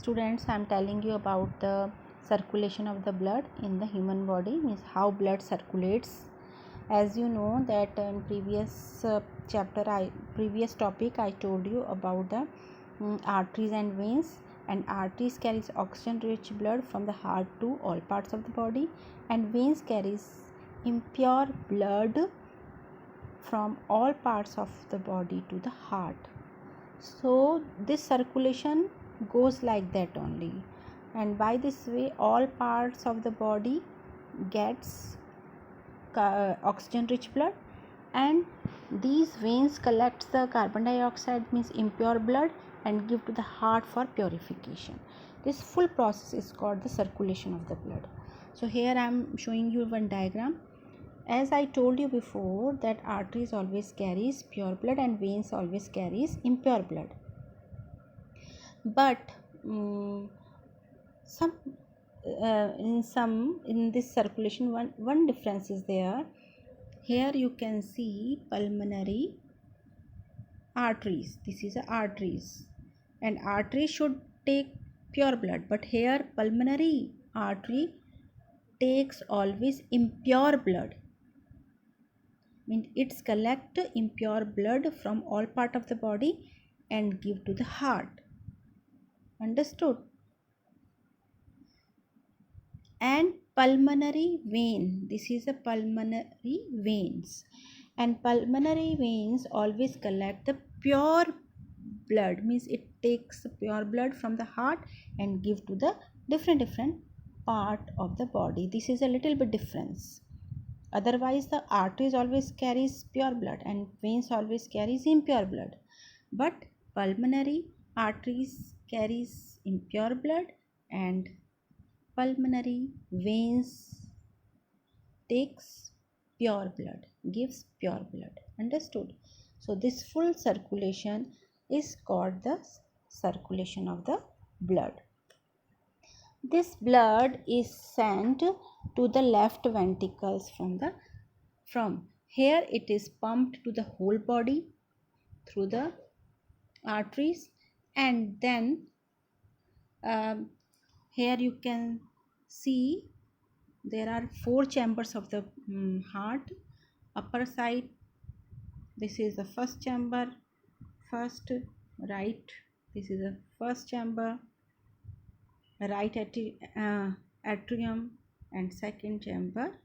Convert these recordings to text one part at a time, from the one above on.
Students, I am telling you about the circulation of the blood in the human body, means how blood circulates. As you know that in previous previous topic I told you about the arteries and veins, and arteries carries oxygen rich blood from the heart to all parts of the body, and veins carries impure blood from all parts of the body to the heart. So this circulation goes like that only, and by this way all parts of the body gets oxygen rich blood, and these veins collect the carbon dioxide, means impure blood, and give to the heart for purification. This full process is called the circulation of the blood. So here I am showing you one diagram. As I told you before that arteries always carries pure blood and veins always carries impure blood, but some in this circulation one difference is there. Here you can see pulmonary arteries. This is a arteries, and artery should take pure blood, but here pulmonary artery takes always impure blood, means it's collect impure blood from all part of the body and give to the heart. Understood? And pulmonary vein, this is a pulmonary veins, and pulmonary veins always collect the pure blood, means it takes pure blood from the heart and give to the different part of the body. This is a little bit difference. Otherwise the arteries always carries pure blood and veins always carries impure blood, but pulmonary arteries carries impure blood and pulmonary veins takes pure blood, gives pure blood. Understood? So this full circulation is called the circulation of the blood. This blood is sent to the left ventricles from here. It is pumped to the whole body through the arteries, and then here you can see there are 4 chambers of the heart. Upper side, this is the first chamber, first right, this is the first chamber, right atrium, and second chamber,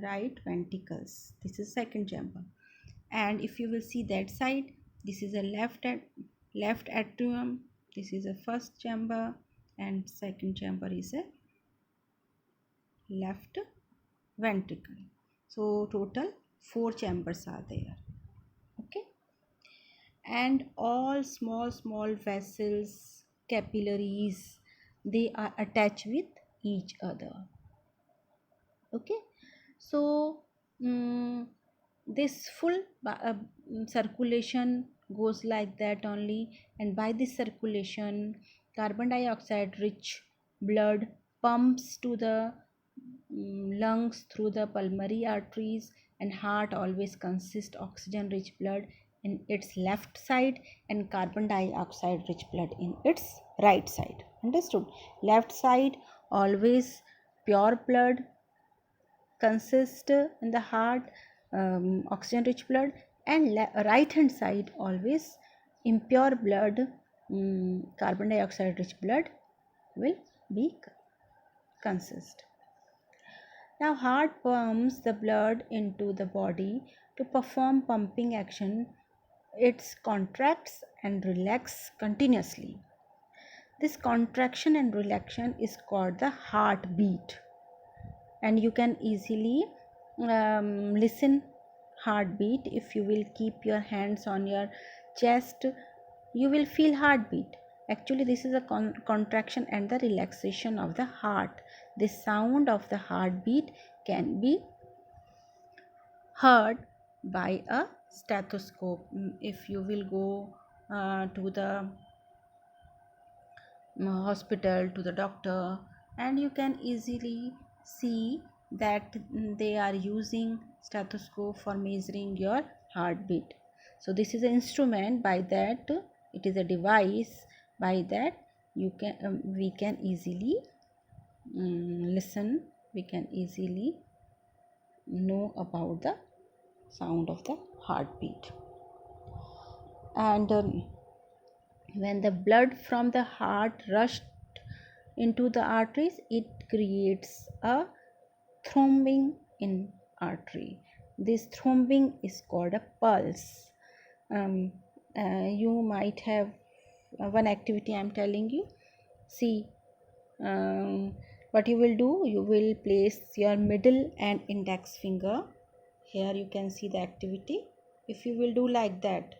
right ventricles, this is second chamber. And if you will see that side, this is a left atrium, this is a first chamber, and second chamber is a left ventricle. So total 4 chambers are there. Okay, and all small vessels, capillaries, they are attached with each other. Okay, so this full circulation goes like that only, and by this circulation carbon dioxide rich blood pumps to the lungs through the pulmonary arteries, and heart always consists oxygen rich blood in its left side and carbon dioxide rich blood in its right side. Understood? Left side always pure blood consist in the heart, oxygen rich blood, and right hand side always impure blood, carbon dioxide rich blood will be consist. Now heart pumps the blood into the body to perform pumping action. It contracts and relaxes continuously. This contraction and relaxation is called the heartbeat, and you can easily listen heartbeat. If you will keep your hands on your chest, you will feel heartbeat. Actually this is a contraction and the relaxation of the heart. The sound of the heartbeat can be heard by a stethoscope. If you will go to the hospital, to the doctor, and you can easily see that they are using stethoscope for measuring your heartbeat. So this is an instrument, by that it is a device, by that we can easily listen, we can easily know about the sound of the heartbeat. And when the blood from the heart rushed into the arteries, it creates a thrombing in artery. This thrombing is called a pulse. You might have one activity I am telling you. See, what you will do, you will place your middle and index finger. Here you can see the activity. If you will do like that,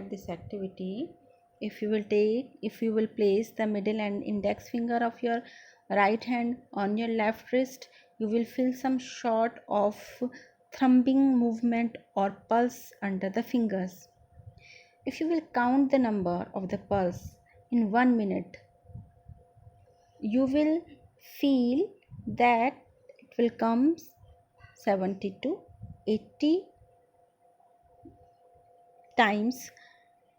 this activity, if you will place the middle and index finger of your right hand on your left wrist, you will feel some sort of throbbing movement or pulse under the fingers. If you will count the number of the pulse in 1 minute, you will feel that it will come 70 to 80 times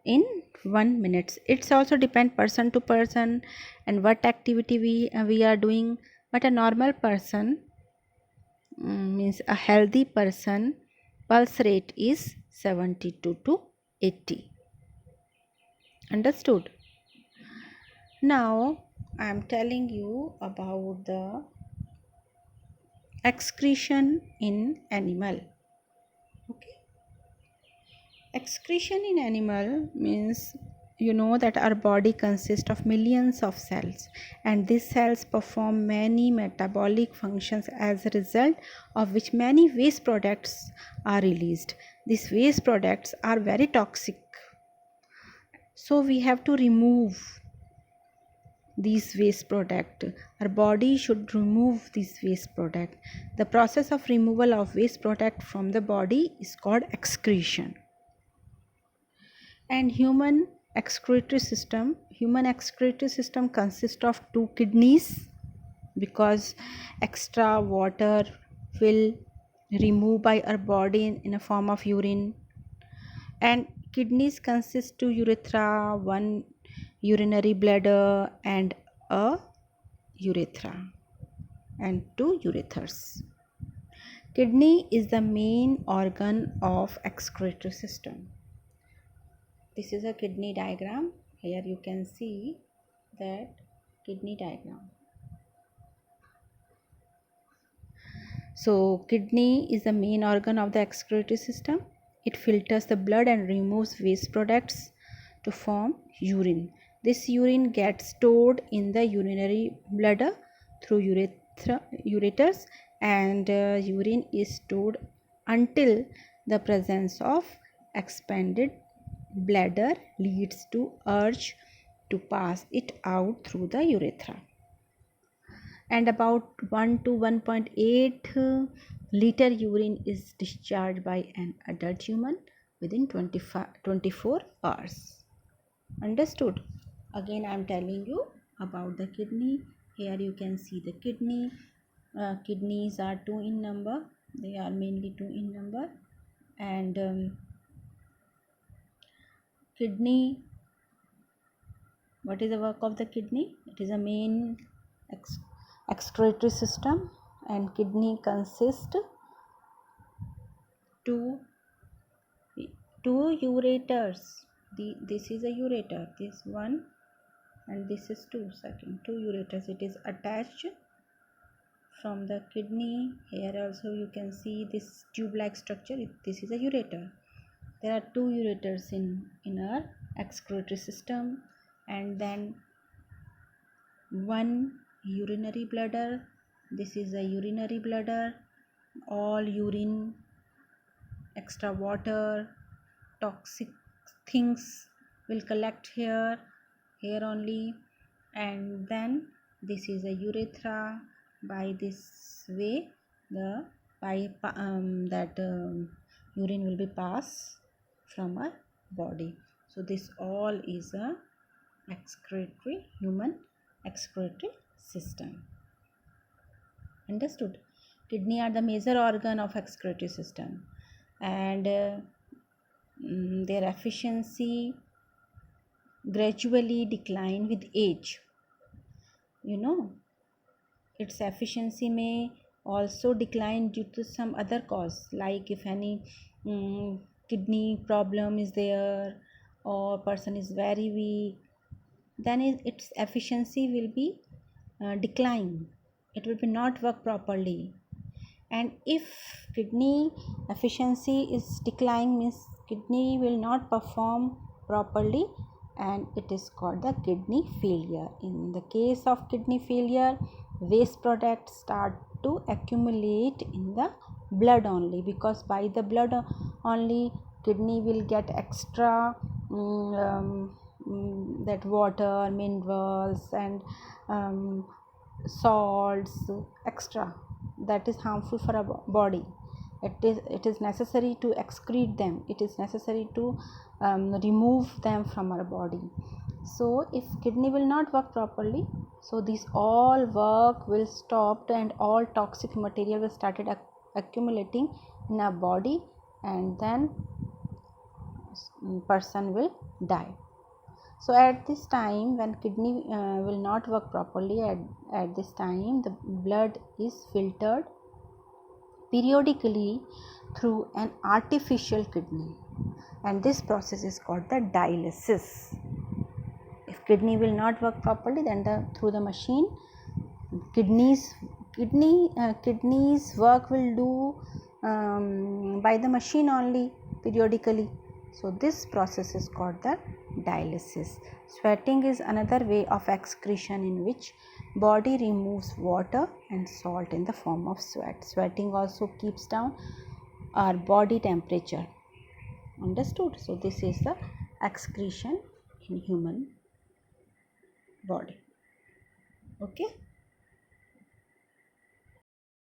in 1 minute. It's also depend person to person and what activity we are doing, but a normal person, means a healthy person, pulse rate is 72 to 80. Understood? Now I am telling you about the excretion in animal. Okay, excretion in animal means, you know that our body consists of millions of cells, and these cells perform many metabolic functions, as a result of which many waste products are released. These waste products are very toxic, so we have to remove these waste product. Our body should remove these waste product. The process of removal of waste product from the body is called excretion. And human excretory system consists of 2 kidneys, because extra water will remove by our body in a form of urine. And kidneys consist 2 urethra, 1 urinary bladder, and a urethra, and 2 ureters. Kidney is the main organ of excretory system. This is a kidney diagram. Here you can see that kidney diagram. So kidney is the main organ of the excretory system. It filters the blood and removes waste products to form urine. This urine gets stored in the urinary bladder through ureters, and urine is stored until the presence of expanded bladder leads to urge to pass it out through the urethra. And about 1 to 1.8 liter urine is discharged by an adult human within 24 hours. Understood? Again I am telling you about the kidney. Here you can see the kidney. Kidneys are 2 in number. They are mainly 2 in number. And kidney, what is the work of the kidney? It is a main excretory system, and kidney consists two ureters. This is a ureter, this one, and this is two ureters. It is attached from the kidney. Here also you can see this tube like structure. This is a ureter. There are 2 ureters in our excretory system, and then 1 urinary bladder. This is a urinary bladder. All urine, extra water, toxic things will collect here only. And then this is a urethra. By this way the urine will be passed from our body. So this all is a human excretory system. Understood? Kidney are the major organ of excretory system, and their efficiency gradually decline with age. You know, its efficiency may also decline due to some other cause, like if any kidney problem is there or person is very weak, then its efficiency will be decline. It will be not work properly. And if kidney efficiency is declining, means kidney will not perform properly, and it is called the kidney failure. In the case of kidney failure, waste products start to accumulate in the blood only, because by the blood only kidney will get extra that water, minerals, and salts extra, that is harmful for our body. It is necessary to excrete them, it is necessary to remove them from our body. So if kidney will not work properly, so this all work will stop, and all toxic material will started accumulating in our body, and then person will die. So at this time, when kidney will not work properly, at this time the blood is filtered periodically through an artificial kidney, and this process is called the dialysis. If kidney will not work properly, then through the machine kidneys work will do by the machine only periodically. So this process is called the dialysis. Sweating is another way of excretion in which body removes water and salt in the form of sweat. Sweating also keeps down our body temperature. Understood? So this is the excretion in human body. Okay.